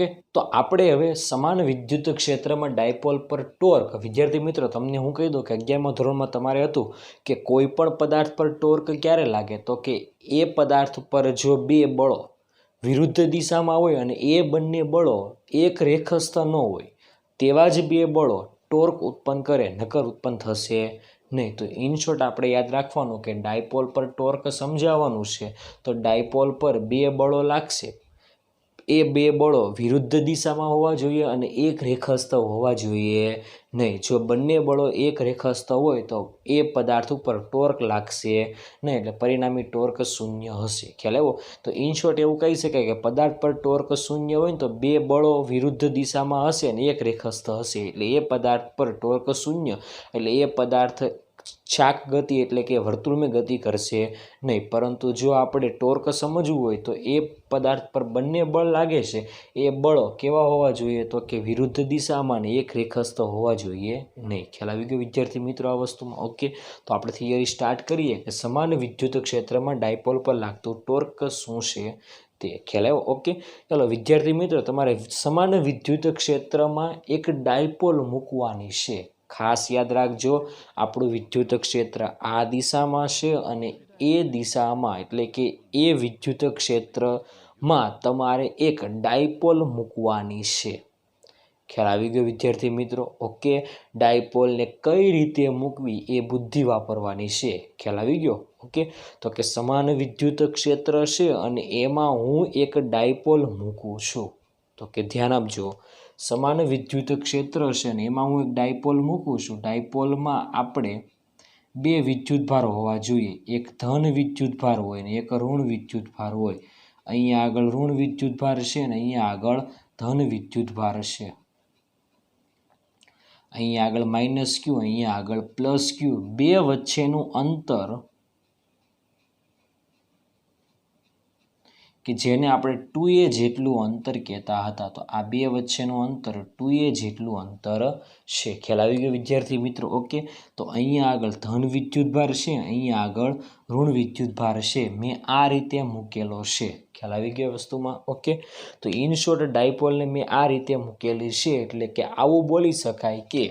Okay, तो આપણે હવે સમાન વિદ્યુત ક્ષેત્રમાં ડાયપોલ પર ટોર્ક, વિદ્યાર્થી મિત્રો તમને હું કહી દઉં કે 11મા ધોરણમાં તમારે હતું કે કોઈ પણ પદાર્થ પર ટોર્ક ક્યારે લાગે, તો કે એ પદાર્થ પર જો બે બળો વિરુદ્ધ દિશામાં હોય અને એ બંને બળો એક રેખસ્થ ન હોય તેવા જ બે બળો ટોર્ક ઉત્પન્ન કરે, નકર ઉત્પન્ન થશે નહીં. તો ઇન શોર્ટ આપણે યાદ રાખવાનું કે ડાયપોલ પર ટોર્ક સમજાવવાનું છે. તો ડાયપોલ પર બે બળો લાગશે, એ બે બળો વિરુદ્ધ દિશામાં હોવા જોઈએ અને એક રેખસ્થ હોવા જોઈએ નહીં. જો બંને બળો એક રેખસ્થ હોય તો એ પદાર્થ ઉપર ટોર્ક લાગશે નહીં, એટલે પરિણામી ટોર્ક શૂન્ય હશે. ખ્યાલ આવ્યો? તો ઇન શોર્ટ એવું કહી શકાય કે પદાર્થ પર ટોર્ક શૂન્ય હોય ને તો બે બળો વિરુદ્ધ દિશામાં હશે અને એક રેખસ્થ હશે, એટલે એ પદાર્થ પર ટોર્ક શૂન્ય, એટલે એ પદાર્થ ચાક ગતિ એટલે કે વર્તુળમાં ગતિ કરશે નહીં. પરંતુ જો આપણે ટોર્ક સમજવું હોય તો એ પદાર્થ પર બંને બળ લાગે છે એ બળો કેવા હોવા જોઈએ, તો કે વિરુદ્ધ દિશામાં ને એક રેખસ્થ હોવા જોઈએ નહીં. ખ્યાલ આવી ગયો વિદ્યાર્થી મિત્રો આ વસ્તુમાં? ઓકે, તો આપણે થિયરી સ્ટાર્ટ કરીએ કે સમાન વિદ્યુત ક્ષેત્રમાં ડાયપોલ પર લાગતું ટોર્ક શું છે તે. ખ્યાલ આવ્યો? ઓકે, ચાલો વિદ્યાર્થી મિત્રો, તમારે સમાન વિદ્યુત ક્ષેત્રમાં એક ડાયપોલ મૂકવાની છે. ખાસ યાદ રાખજો, આપણું વિદ્યુત ક્ષેત્ર આ દિશામાં છે અને એ દિશામાં એટલે કે એ વિદ્યુત ક્ષેત્રમાં તમારે એક ડાયપોલ મૂકવાની છે. ખ્યાલ આવી ગયો વિદ્યાર્થી મિત્રો? ઓકે, ડાયપોલને કઈ રીતે મૂકવી એ બુદ્ધિ વાપરવાની છે. ખ્યાલ આવી ગયો? ઓકે, તો કે સમાન વિદ્યુત ક્ષેત્ર છે અને એમાં હું એક ડાયપોલ મૂકું છું. તો કે ધ્યાન આપજો, સમાન વિદ્યુત ક્ષેત્ર છે ને એમાં હું એક ડાયપોલ મૂકું છું. ડાયપોલમાં આપણે બે વિદ્યુતભાર હોવા જોઈએ, એક ધન વિદ્યુતભાર હોય ને એક ઋણ વિદ્યુતભાર હોય. અહીંયા આગળ ઋણ વિદ્યુતભાર છે ને અહીંયા આગળ ધન વિદ્યુતભાર છે. અહીંયા આગળ માઇનસ ક્યુ, અહીંયા આગળ પ્લસ ક્યુ. બે વચ્ચેનું અંતર કે જેને આપણે 2a જેટલું અંતર કહેતા હતા, તો આ બે વચ્ચેનું અંતર 2a જેટલું અંતર છે. ખ્યાલ આવી ગયો વિદ્યાર્થી મિત્રો? ઓકે, તો અહીંયા આગળ ધન વિદ્યુતભાર છે, અહીંયા આગળ ઋણ વિદ્યુતભાર છે. મેં આ રીતે મૂકેલો છે. ખ્યાલ આવી ગયો વસ્તુમાં? ઓકે, તો ઇન શોર્ટ ડાયપોલને મેં આ રીતે મૂકેલી છે, એટલે કે આવું બોલી શકાય કે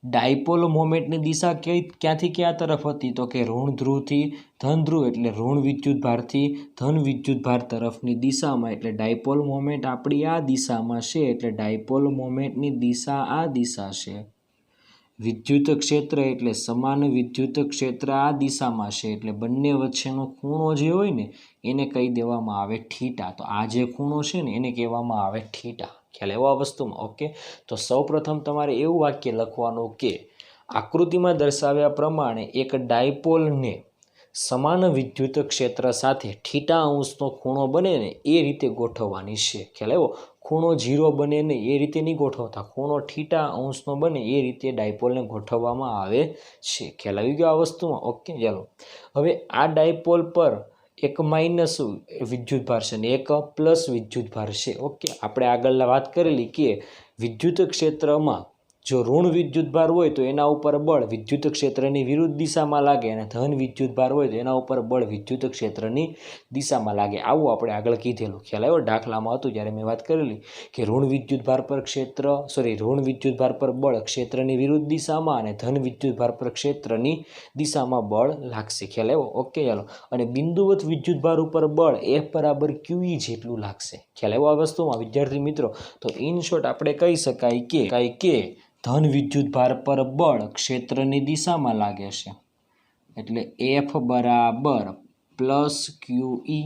ડાયપોલ મોમેન્ટની દિશા ક્યાંથી ક્યાં તરફ હતી, તો કે ઋણ ધ્રુવથી ધન ધ્રુવ એટલે ઋણ વિદ્યુતભારથી ધન વિદ્યુતભાર તરફની દિશામાં. એટલે ડાયપોલ મોમેન્ટ આપણી આ દિશામાં છે, એટલે ડાયપોલ મોમેન્ટની દિશા આ દિશા છે. વિદ્યુત ક્ષેત્ર એટલે સમાન વિદ્યુત ક્ષેત્ર આ દિશામાં છે, એટલે બંને વચ્ચેનો ખૂણો જે હોય ને એને કહી દેવામાં આવે થીટા. તો આ જે ખૂણો છે ને એને કહેવામાં આવે થીટા. ખ્યાલ એવા વસ્તુમાં? ઓકે, તો સૌપ્રથમ તમારે એવું વાક્ય લખવાનું કે આકૃતિમાં દર્શાવ્યા પ્રમાણે એક ડાયપોલને સમાન વિદ્યુત ક્ષેત્ર સાથે θ અંશનો ખૂણો બને ને એ રીતે ગોઠવવાની છે. ખ્યાલ આવ્યો? ખૂણો 0 બને ને એ રીતે નહીં ગોઠવતા, ખૂણો θ અંશનો બને એ રીતે ડાયપોલને ગોઠવવામાં આવે છે. ખ્યાલ આવી ગયો આ વસ્તુમાં? ઓકે, ચાલો હવે આ ડાયપોલ પર એક માઇનસ વિદ્યુતભાર છે ને એક પ્લસ વિદ્યુતભાર છે. ઓકે, આપણે આગળ વાત કરેલી કે વિદ્યુત ક્ષેત્રમાં જો ઋણ વિદ્યુતભાર હોય તો એના ઉપર બળ વિદ્યુત ક્ષેત્રની વિરુદ્ધ દિશામાં લાગે અને ધન વિદ્યુતભાર હોય તો એના ઉપર બળ વિદ્યુત ક્ષેત્રની દિશામાં લાગે. આવું આપણે આગળ કીધેલું. ખ્યાલ આવ્યો? દાખલામાં હતું જ્યારે મેં વાત કરેલી કે ઋણ વિદ્યુતભાર પર ઋણ વિદ્યુતભાર પર બળ ક્ષેત્રની વિરુદ્ધ દિશામાં અને ધન વિદ્યુતભાર પર ક્ષેત્રની દિશામાં બળ લાગશે. ખ્યાલ આવ્યો? ઓકે, ચાલો, અને બિંદુવત વિદ્યુતભાર ઉપર બળ F બરાબર QE જેટલું લાગશે. ખ્યાલ આવ્યો આ વસ્તુમાં વિદ્યાર્થી મિત્રો? તો ઇન શોર્ટ આપણે કહી શકાય કે ધન વિદ્યુતભાર પર બળ ક્ષેત્રની દિશામાં લાગે છે, એટલે F બરાબર પ્લસ QE,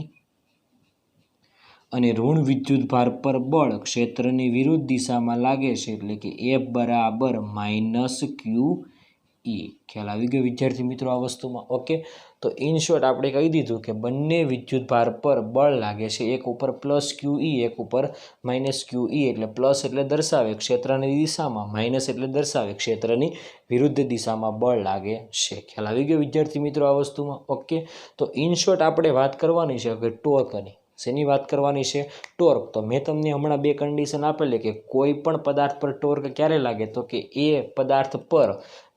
અને ઋણ વિદ્યુતભાર પર બળ ક્ષેત્રની વિરુદ્ધ દિશામાં લાગે છે, એટલે કે F બરાબર માઇનસ QE. ખ્યાલ આવી ગયો વિદ્યાર્થી મિત્રો આ વસ્તુમાં? ઓકે, તો ઇન શોર્ટ આપણે કહી દીધું કે બંને વિદ્યુતભાર પર બળ લાગે છે, એક ઉપર પ્લસ QE એક ઉપર માઇનસ QE. એટલે પ્લસ એટલે દર્શાવે ક્ષેત્રની દિશામાં, માઇનસ એટલે દર્શાવે ક્ષેત્રની વિરુદ્ધ દિશામાં બળ લાગે છે. ખ્યાલ આવી ગયો વિદ્યાર્થી મિત્રો આ વસ્તુમાં? ઓકે, તો ઇન શોર્ટ આપણે વાત કરવાની છે કે ટોર્કની. શેની વાત કરવાની છે? ટોર્ક. તો મેં તમને હમણાં બે કન્ડિશન આપેલી કે કોઈ પણ પદાર્થ પર ટોર્ક ક્યારે લાગે તો કે એ પદાર્થ પર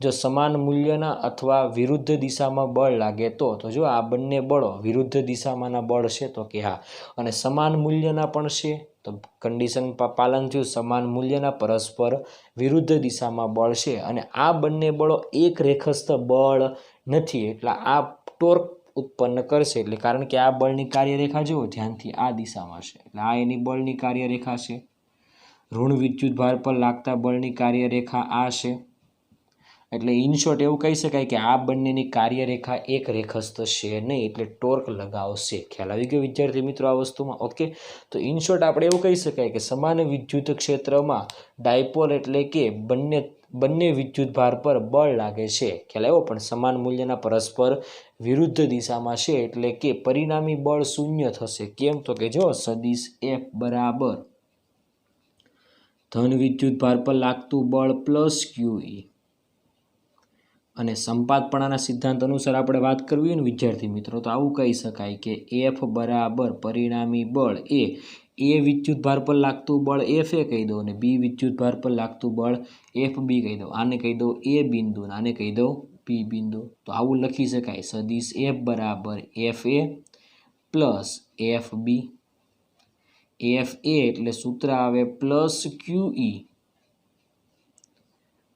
જો સમાન મૂલ્યના અથવા વિરુદ્ધ દિશામાં બળ લાગે તો જો આ બંને બળો વિરુદ્ધ દિશામાંના બળ છે તો કે હા, અને સમાન મૂલ્યના પણ છે તો કન્ડિશન પાલન થયું, સમાન મૂલ્યના પરસ્પર વિરુદ્ધ દિશામાં બળ છે અને આ બંને બળો એક રેખસ્થ બળ નથી એટલે આ ટોર્ક ઉત્પન્ન કરશે. એટલે કારણ કે આ બળની કાર્યરેખા જુઓ ધ્યાનથી આ દિશામાં છે એટલે આ એની બળની કાર્યરેખા છે. ઋણ વિદ્યુત ભાર પર લાગતા બળની કાર્યરેખા આ છે. એટલે ઇન શોર્ટ એવું કહી શકાય કે આ બંનેની કાર્યરેખા એક રેખસ્થ છે નહીં એટલે ટોર્ક લગાવશે. ખ્યાલ આવી ગયો વિદ્યાર્થી મિત્રો આ વસ્તુમાં? ઓકે, તો ઇન શોર્ટ આપણે એવું કહી શકાય કે સમાન વિદ્યુત ક્ષેત્રમાં ડાયપોલ એટલે કે બંને વિદ્યુત ભાર પર બળ લાગે છે. ખ્યાલ આવ્યો? પણ સમાન મૂલ્યના પરસ્પર વિરુદ્ધ દિશામાં છે એટલે કે પરિણામી બળ શૂન્ય થશે. કેમ? તો કે જો સદિશ F બરાબર ધન વિદ્યુત ભાર પર લાગતું બળ પ્લસ QE અને સંપાતપણાના સિદ્ધાંત અનુસાર આપણે વાત કરવી હોય ને વિદ્યાર્થી મિત્રો તો આવું કહી શકાય કે F બરાબર પરિણામી બળ એ વિદ્યુત ભાર પર લાગતું બળ F એ કહી દો અને બી વિદ્યુત ભાર પર લાગતું બળ FB કહી દો. આને કહી દો A બિંદુ અને આને કહી દો P બિંદુ. તો આવું લખી શકાય સદિશ F બરાબર FA પ્લસ FB. FA એટલે સૂત્ર આવે પ્લસ QE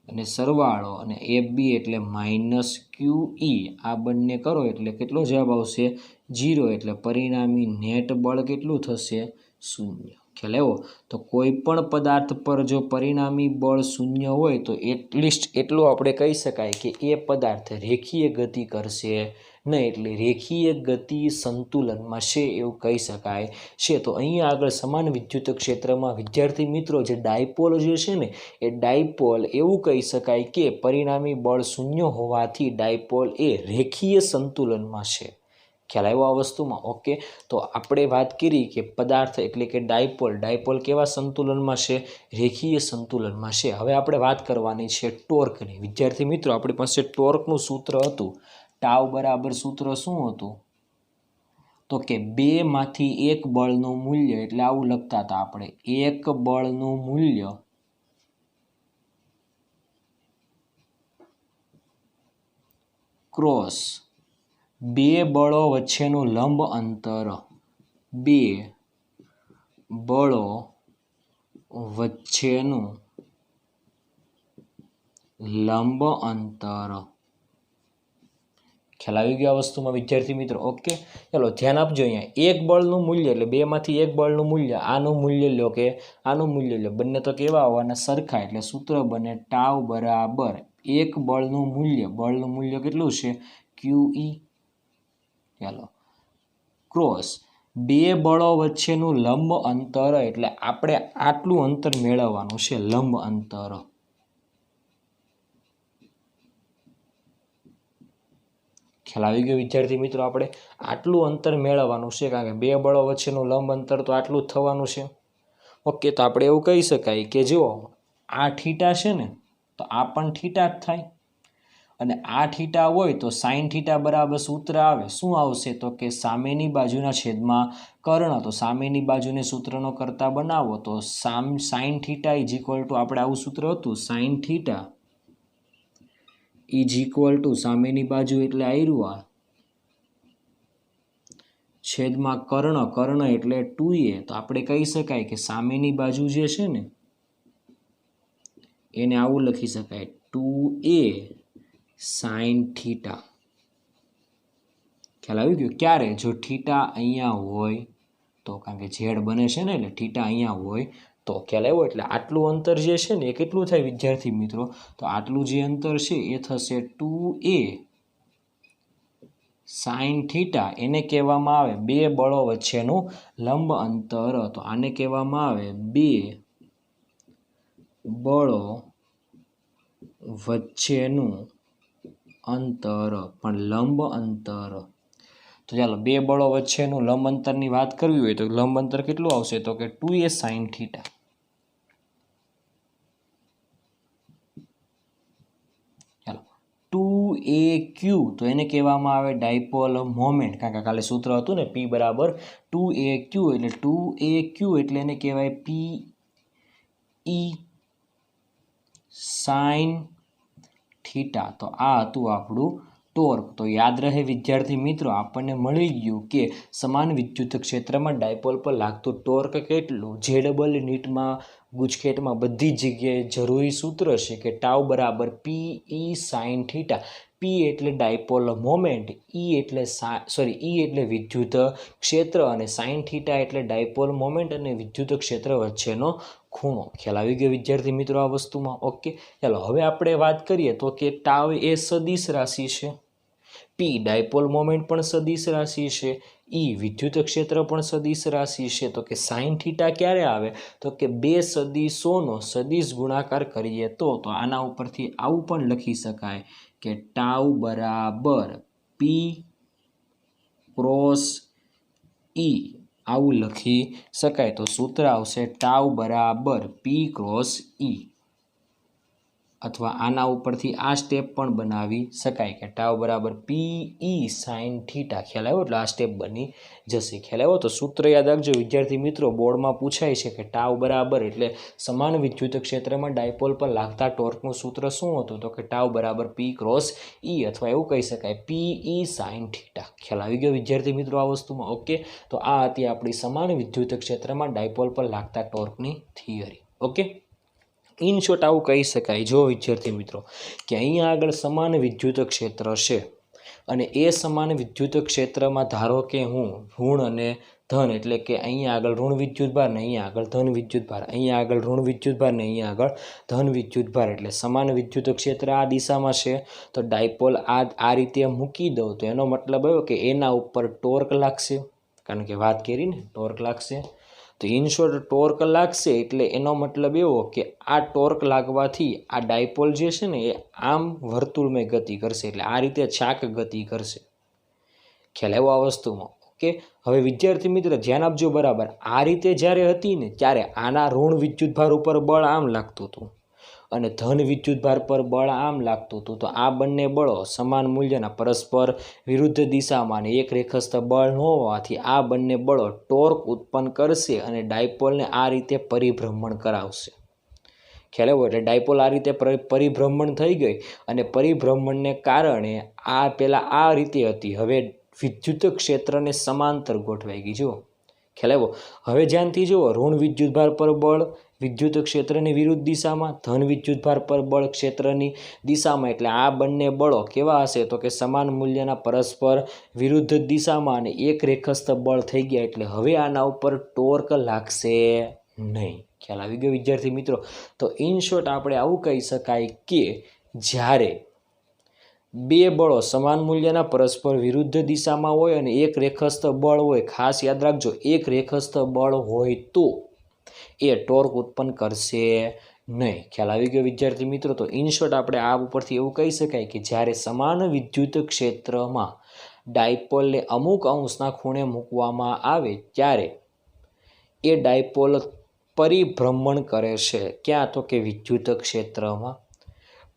અને સરવાળો અને FB એટલે માઇનસ QE. આ બંને કરો એટલે કેટલો જવાબ આવશે? 0. એટલે પરિણામી નેટ બળ કેટલું થશે? શૂન્ય. ખ્યાલ આવ્યો? તો કોઈ પણ પદાર્થ પર જો પરિણામી બળ શૂન્ય હોય તો એટલીસ્ટ એટલું આપણે કહી શકાય કે એ પદાર્થ રેખીય ગતિ કરશે નહીં એટલે રેખીય ગતિ સંતુલનમાં છે એવું કહી શકાય છે. તો અહીંયા આગળ સમાન વિદ્યુત ક્ષેત્રમાં વિદ્યાર્થી મિત્રો જે ડાયપોલ જે છે ને એ ડાયપોલ એવું કહી શકાય કે પરિણામી બળ શૂન્ય હોવાથી ડાયપોલ એ રેખીય સંતુલનમાં છે. ખ્યાલ આવ્યો આ વસ્તુમાં? ઓકે, તો આપણે વાત કરી કે પદાર્થ એટલે કે ડાયપોલ કેવા સંતુલનમાં છે? રેખીય સંતુલનમાં છે. હવે આપણે વાત કરવાની છે ટોર્કની. વિદ્યાર્થી મિત્રો આપણી પાસે ટોર્કનું સૂત્ર હતું. ટાવ બરાબર સૂત્ર શું હતું? તો કે 2 માંથી 1 બળનું મૂલ્ય એટલે આવું લખતા હતા આપણે, એક બળનું મૂલ્ય ક્રોસ 2 બળો વચ્ચેનું લંબ અંતર, 2 બળો વચ્ચેનું લંબ અંતર. ખ્યાલ આવી ગયો આ વસ્તુમાં વિદ્યાર્થી મિત્રો? ઓકે, ચાલો ધ્યાન આપજો. અહીંયા એક બળનું મૂલ્ય એટલે 2 માંથી 1 બળનું મૂલ્ય, આનું મૂલ્ય લો કે આનું મૂલ્ય લો, બંને તો કેવા આવવાના? સરખા. એટલે સૂત્ર બને ટાવ બરાબર એક બળનું મૂલ્ય કેટલું છે? QE. ચાલો ક્રોસ 2 બળો વચ્ચેનું લંબ અંતર એટલે આપણે આટલું અંતર મેળવવાનું છે, લંબ અંતર. ખ્યાલ આવી ગયો વિદ્યાર્થી મિત્રો? આપણે આટલું અંતર મેળવવાનું છે કારણ કે 2 બળો વચ્ચેનું લંબ અંતર તો આટલું જ થવાનું છે. ઓકે, તો આપણે એવું કહી શકાય કે જો આ થીટા છે ને તો આ પણ થીટા જ થાય અને આ થીટા હોય તો સાઇન થીટા બરાબર સૂત્ર આવે. શું આવશે? તો કે સામેની બાજુના છેદમાં કર્ણ. તો સામેની બાજુને સૂત્રનો કરતા બનાવો તો sine theta is equal to, આપણે આવું સૂત્ર હતું, sine theta is equal to સામેની બાજુ એટલે આયરું છેદમાં કર્ણ એટલે 2a. તો આપણે કહી શકાય કે સામેની બાજુ જે છે ને એને આવું લખી શકાય 2a સાઇન થીટા. ખ્યાલ આવી ગયો? ક્યારે? જો થીટા અહીંયા હોય તો, કારણ કે ઝેડ બને છે ને એટલે થીટા અહીંયા હોય તો. ખ્યાલ આવ્યો? એટલે આટલું અંતર જે છે ને એ કેટલું થાય વિદ્યાર્થી મિત્રો? તો આટલું જે અંતર છે એ થશે 2a સાઇન થીટા. એને કહેવામાં આવે 2 બળો વચ્ચેનું લંબ અંતર. તો આને કહેવામાં આવે 2 બળો વચ્ચેનું અંતર, પણ લંબ અંતર. તો ચાલો 2 બળો વચ્ચેનું લંબ અંતરની વાત કરવી હોય તો લંબ અંતર કેટલું આવશે? તો કે 2a સાઇન થીટા. ચાલો 2a 2AQ તો એને કહેવામાં આવે ડાયપોલ મોમેન્ટ, કારણ કે કાલે સૂત્ર હતું ને P બરાબર 2AQ, એટલે 2AQ એટલે એને કહેવાય PE સાઇન થીટા. તો આ હતું આપણું ટોર્ક. તો યાદ રહે વિદ્યાર્થી મિત્રો, આપણને મળી ગયું કે સમાન વિદ્યુત ક્ષેત્રમાં ડાયપોલ પર લાગતું ટોર્ક કેટલું. જે ડબલ નીટમાં ગુજકેટમાં બધી જગ્યાએ જરૂરી સૂત્ર છે કે ટાઉ બરાબર PE સાઇન થીટા. P એટલે ડાયપોલ મોમેન્ટ, E એટલે વિદ્યુત ક્ષેત્ર અને સાઇન થીટા એટલે ડાયપોલ મોમેન્ટ અને વિદ્યુત ક્ષેત્ર વચ્ચેનો ખૂણો. ખ્યાલ આવી ગયો વિદ્યાર્થી મિત્રો આ વસ્તુમાં? ઓકે, ચાલો હવે આપણે વાત કરીએ તો કે ટાવ એ સદિશ રાશિ છે, P ડાયપોલ મોમેન્ટ પણ સદિશ રાશિ છે, E વિદ્યુત ક્ષેત્ર પણ સદિશ રાશિ છે. તો કે સાઇન થીટા ક્યારે આવે? તો કે બે સદિશોનો સદિશ ગુણાકાર કરીએ તો આના ઉપરથી આવું પણ લખી શકાય કે ટાઉ બરાબર P ક્રોસ E, આવું લખી શકાય. તો સૂત્ર આવશે ટાઉ બરાબર P ક્રોસ E, અથવા આના ઉપરથી આ સ્ટેપ પણ બનાવી શકાય કે ટાઉ બરાબર PE સાઇન થીટા. ખ્યાલ આવ્યો? એટલે આ સ્ટેપ બની જશે. ખ્યાલ આવ્યો? તો સૂત્ર યાદ રાખજો વિદ્યાર્થી મિત્રો, બોર્ડમાં પૂછાય છે કે ટાઉ બરાબર એટલે સમાન વિદ્યુત ક્ષેત્રમાં ડાયપોલ પર લાગતા ટોર્કનું સૂત્ર શું હતું? તો કે ટાઉ બરાબર P ક્રોસ E, અથવા એવું કહી શકાય PE સાઇન થીટા. ખ્યાલ આવી ગયો વિદ્યાર્થી મિત્રો આ વસ્તુમાં? ઓકે, તો આ હતી આપણી સમાન વિદ્યુત ક્ષેત્રમાં ડાયપોલ પર લાગતા ટોર્કની થિયરી. ઓકે, ઇન શોર્ટ આવું કહી શકાય જો વિદ્યાર્થી મિત્રો કે અહીંયા આગળ સમાન વિદ્યુત ક્ષેત્ર છે અને એ સમાન વિદ્યુત ક્ષેત્રમાં ધારો કે હું ઋણ અને ધન, એટલે કે અહીંયા આગળ ઋણ વિદ્યુતભાર ને અહીંયા આગળ ધન વિદ્યુતભાર, અહીંયા આગળ ઋણ વિદ્યુતભાર ને અહીંયા આગળ ધન વિદ્યુતભાર, એટલે સમાન વિદ્યુત ક્ષેત્ર આ દિશામાં છે. તો ડાયપોલ આ રીતે મૂકી દઉં તો એનો મતલબ એવો કે એના ઉપર ટોર્ક લાગશે, કારણ કે વાત કરી ને ટોર્ક લાગશે. તો ઇન શોર્ટ ટોર્ક લાગશે એટલે એનો મતલબ એવો કે આ ટોર્ક લાગવાથી આ ડાયપોલ જે છે ને એ આમ વર્તુળમય ગતિ કરશે, એટલે આ રીતે ચાક ગતિ કરશે. ખ્યાલ આવ્યો આ વસ્તુમાં? ઓકે, હવે વિદ્યાર્થી મિત્ર ધ્યાન આપજો બરાબર. આ રીતે જ્યારે હતી ને ત્યારે આના ઋણ વિદ્યુતભાર ઉપર બળ આમ લાગતું હતું અને ધન વિદ્યુતભાર પર બળ આમ લાગતું હતું. તો આ બંને બળો સમાન મૂલ્યના પરસ્પર વિરુદ્ધ દિશામાં અને એક રેખસ્થ બળ ન હોવાથી આ બંને બળો ટોર્ક ઉત્પન્ન કરશે અને ડાયપોલને આ રીતે પરિભ્રમણ કરાવશે. ખ્યાલ આવ્યો? એટલે ડાયપોલ આ રીતે પરિભ્રમણ થઈ ગઈ અને પરિભ્રમણને કારણે આ પહેલાં આ રીતે હતી, હવે વિદ્યુત ક્ષેત્રને સમાંતર ગોઠવાઈ ગઈ. જુઓ, ખ્યાલ આવ્યો? હવે ધ્યાનથી જુઓ, ઋણ વિદ્યુતભાર પર બળ વિદ્યુત ક્ષેત્રની વિરુદ્ધ દિશામાં, ધન વિદ્યુતભાર પર બળ ક્ષેત્રની દિશામાં, એટલે આ બંને બળો કેવા હશે? તો કે સમાન મૂલ્યના પરસ્પર વિરુદ્ધ દિશામાં અને એક રેખસ્થ બળ થઈ ગયા, એટલે હવે આના ઉપર ટોર્ક લાગશે નહીં. ખ્યાલ આવી ગયો વિદ્યાર્થી મિત્રો? તો ઇન શોર્ટ આપણે આવું કહી શકાય કે જ્યારે બે બળો સમાન મૂલ્યના પરસ્પર વિરુદ્ધ દિશામાં હોય અને એક રેખસ્થ બળ હોય, ખાસ યાદ રાખજો એક રેખસ્થ બળ હોય તો એ ટોર્ક ઉત્પન્ન કરશે નહીં. ખ્યાલ આવી ગયો વિદ્યાર્થી મિત્રો? તો ઇન શોર્ટ આપણે આ ઉપરથી એવું કહી શકાય કે જ્યારે સમાન વિદ્યુત ક્ષેત્રમાં ડાયપોલને અમુક અંશના ખૂણે મૂકવામાં આવે ત્યારે એ ડાયપોલ પરિભ્રમણ કરે છે. ક્યાં? તો કે વિદ્યુત ક્ષેત્રમાં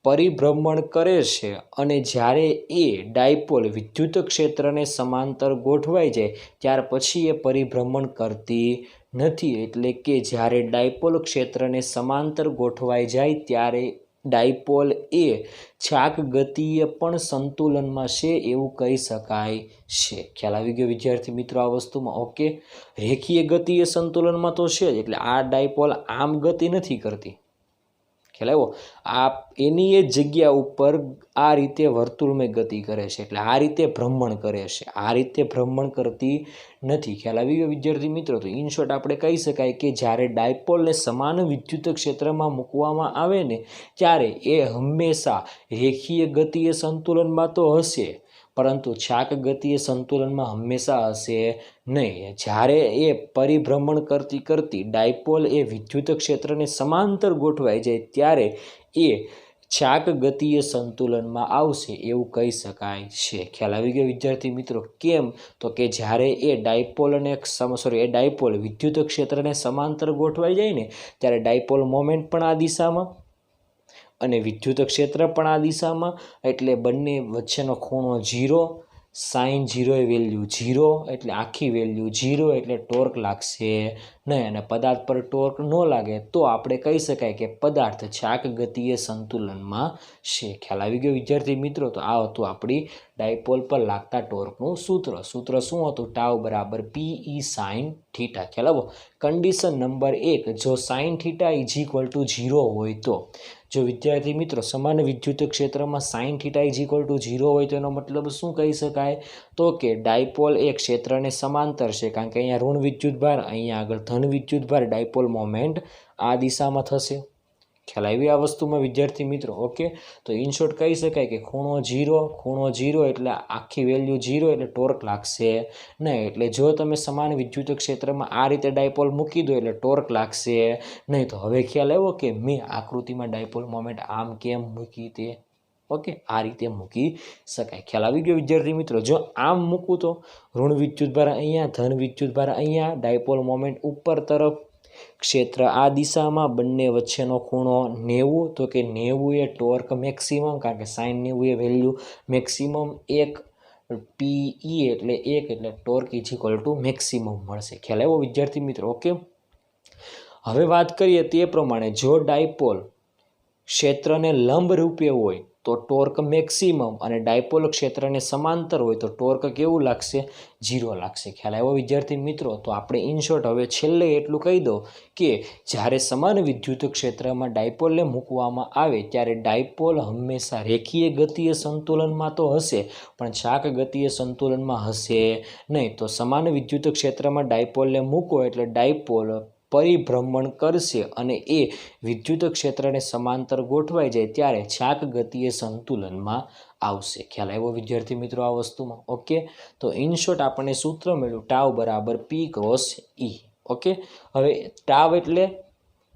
પરિભ્રમણ કરે છે અને જ્યારે એ ડાયપોલ વિદ્યુત ક્ષેત્રને સમાંતર ગોઠવાઈ જાય ત્યાર પછી એ પરિભ્રમણ કરતી નથી. એટલે કે જ્યારે ડાયપોલ ક્ષેત્રને સમાંતર ગોઠવાઈ જાય ત્યારે ડાયપોલ એ ચાક ગતિએ પણ સંતુલનમાં છે એવું કહી શકાય છે. ખ્યાલ આવી ગયો વિદ્યાર્થી મિત્રો આ વસ્તુમાં? ઓકે, રેખીય ગતિએ સંતુલનમાં તો છે જ, એટલે આ ડાયપોલ આમ ગતિ નથી કરતી. ખ્યાલ આવ્યો? આ એની એ જગ્યા ઉપર આ રીતે વર્તુળમય ગતિ કરે છે, એટલે આ રીતે ભ્રમણ કરે છે, આ રીતે ભ્રમણ કરતી નથી. ખ્યાલ આવી ગયો વિદ્યાર્થી મિત્રો? તો ઇન શોર્ટ આપણે કહી શકાય કે જ્યારે ડાયપોલને સમાન વિદ્યુત ક્ષેત્રમાં મૂકવામાં આવે ને ત્યારે એ હંમેશા રેખીય ગતિએ સંતુલનમાં તો હશે, પરંતુ ચાક ગતિએ સંતુલનમાં હંમેશા હશે નહીં. જ્યારે એ પરિભ્રમણ કરતી કરતી ડાયપોલ એ વિદ્યુત ક્ષેત્રને સમાંતર ગોઠવાઈ જાય ત્યારે એ ચાક ગતિએ સંતુલનમાં આવશે એવું કહી શકાય છે. ખ્યાલ આવી ગયો વિદ્યાર્થી મિત્રો? કેમ? તો કે જ્યારે એ ડાયપોલ વિદ્યુત ક્ષેત્રને સમાંતર ગોઠવાઈ જાય ને ત્યારે ડાયપોલ મોમેન્ટ પણ આ દિશામાં અને વિદ્યુત ક્ષેત્ર પણ આ દિશામાં, એટલે બંને વચ્ચેનો ખૂણો 0, સાઇન 0 એ વેલ્યુ 0, એટલે આખી વેલ્યુ 0, એટલે ટોર્ક લાગશે નહીં. અને પદાર્થ પર ટોર્ક ન લાગે તો આપણે કહી શકાય કે પદાર્થ ચાક ગતિએ સંતુલનમાં છે. ખ્યાલ આવી ગયો વિદ્યાર્થી મિત્રો? તો આ હતું આપણી ડાયપોલ પર લાગતા ટોર્કનું સૂત્ર. સૂત્ર શું હતું? ટાઉ બરાબર PE સાઇન થીટા. ખ્યાલ આવો? કન્ડિશન નંબર 1, જો sine theta is equal to 0 હોય તો, જો વિદ્યાર્થી મિત્રો સમાન વિદ્યુત ક્ષેત્રમાં sine theta is equal to 0 હોય તો એનો મતલબ શું કહી શકાય? તો કે ડાયપોલ એ ક્ષેત્રને સમાંતર છે, કારણ કે અહીંયા ઋણ વિદ્યુતભાર, અહીંયા આગળ ધન વિદ્યુતભાર, ડાયપોલ મોમેન્ટ આ દિશામાં થશે. ખ્યાલ આવી આ વસ્તુમાં વિદ્યાર્થી મિત્રો? ઓકે, તો ઇન શોર્ટ કહી શકાય કે ખૂણો 0 એટલે આખી વેલ્યુ 0, એટલે ટોર્ક લાગશે નહીં. એટલે જો તમે સમાન વિદ્યુત ક્ષેત્રમાં આ રીતે ડાયપોલ મૂકી દો એટલે ટોર્ક લાગશે નહીં. તો હવે ખ્યાલ આવ્યો કે મેં આકૃતિમાં ડાયપોલ મોમેન્ટ આમ કેમ મૂકી તે? ઓકે, આ રીતે મૂકી શકાય. ખ્યાલ આવી ગયો વિદ્યાર્થી મિત્રો? જો આમ મૂકું તો ઋણ વિદ્યુતભાર અહીંયા, ધન વિદ્યુતભાર અહીંયા, ડાયપોલ મોમેન્ટ ઉપર તરફ, ક્ષેત્ર આ દિશામાં, બંને વચ્ચેનો ખૂણો 90, તો કે 90 એ ટોર્ક મેક્સિમમ, કારણ કે સાઇન 90 એ વેલ્યુ મેક્સિમમ, 1 PE એટલે 1, એટલે torque is equal to maximum મળશે. ખ્યાલ આવ્યો વિદ્યાર્થી મિત્રો? ઓકે, હવે વાત કરીએ તે પ્રમાણે જો ડાયપોલ ક્ષેત્રને લંબ રૂપે હોય તો ટોર્ક મેક્સિમમ, અને ડાયપોલ ક્ષેત્રને સમાંતર હોય તો ટોર્ક કેવું લાગશે? 0 લાગશે. ખ્યાલ આવ્યો વિદ્યાર્થી મિત્રો? તો આપણે ઇન શોર્ટ હવે છેલ્લે એટલું કહી દો કે જ્યારે સમાન વિદ્યુત ક્ષેત્રમાં ડાયપોલને મૂકવામાં આવે ત્યારે ડાયપોલ હંમેશા રેખીય ગતિએ સંતુલનમાં તો હશે, પણ ચાક ગતિએ સંતુલનમાં હશે નહીં. તો સમાન વિદ્યુત ક્ષેત્રમાં ડાયપોલને મૂકો એટલે ડાયપોલ પરિભ્રમણ કરશે અને એ વિદ્યુત ક્ષેત્રને સમાંતર ગોઠવાઈ જાય ત્યારે ચાક ગતિએ સંતુલનમાં આવશે. ખ્યાલ આવ્યો વિદ્યાર્થી મિત્રો આ વસ્તુમાં? ઓકે, તો ઇન શોર્ટ આપણને સૂત્ર મળ્યું ટાવ બરાબર P ક્રોસ E. ઓકે, હવે ટાવ એટલે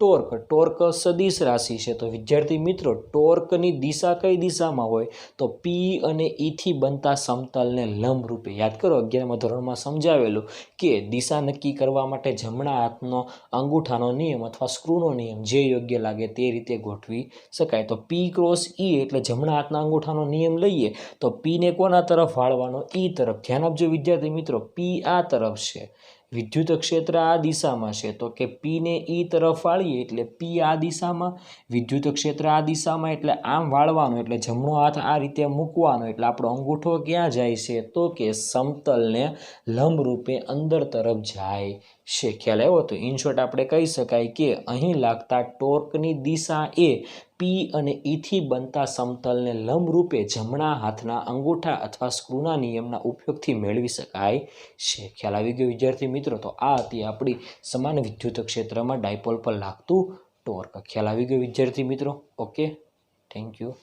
ટોર્ક. ટોર્ક સદિશ રાશિ છે. તો વિદ્યાર્થી મિત્રો ટોર્કની દિશા કઈ દિશામાં હોય? તો P અને E થી બનતા સમતલને લંબ રૂપે. યાદ કરો 11મા ધોરણમાં સમજાવેલું કે દિશા નક્કી કરવા માટે જમણા હાથનો અંગૂઠાનો નિયમ અથવા સ્ક્રૂનો નિયમ જે યોગ્ય લાગે તે રીતે ગોઠવી શકાય. તો P ક્રોસ E એટલે જમણા હાથના અંગૂઠાનો નિયમ લઈએ તો P ને કોના તરફ વાળવાનો? E તરફ. ધ્યાન આપજો વિદ્યાર્થી મિત્રો, P આ તરફ છે, વિદ્યુત ક્ષેત્ર આ દિશામાં છે, તો કે P ને E તરફ વાળીએ એટલે P આ દિશામાં, વિદ્યુત ક્ષેત્ર આ દિશામાં, એટલે આમ વાળવાનું, એટલે જમણો હાથ આ રીતે મૂકવાનો, એટલે આપણો અંગૂઠો ક્યાં જાય છે? તો કે સમતલને લંબ રૂપે અંદર તરફ જાય છે. ખ્યાલ આવ્યો? તો ઇન શોર્ટ આપણે કહી શકાય કે અહીં લાગતા ટોર્કની દિશા એ P અને E થી બનતા સમતલને લંબ રૂપે જમણા હાથના અંગૂઠા અથવા સ્ક્રૂના નિયમના ઉપયોગથી મેળવી શકાય છે. ખ્યાલ આવી ગયો વિદ્યાર્થી મિત્રો? તો આ હતી આપણી સમાન વિદ્યુત ક્ષેત્રમાં ડાયપોલ પર લાગતું ટોર્ક. ખ્યાલ આવી ગયો વિદ્યાર્થી મિત્રો? Okay, thank you.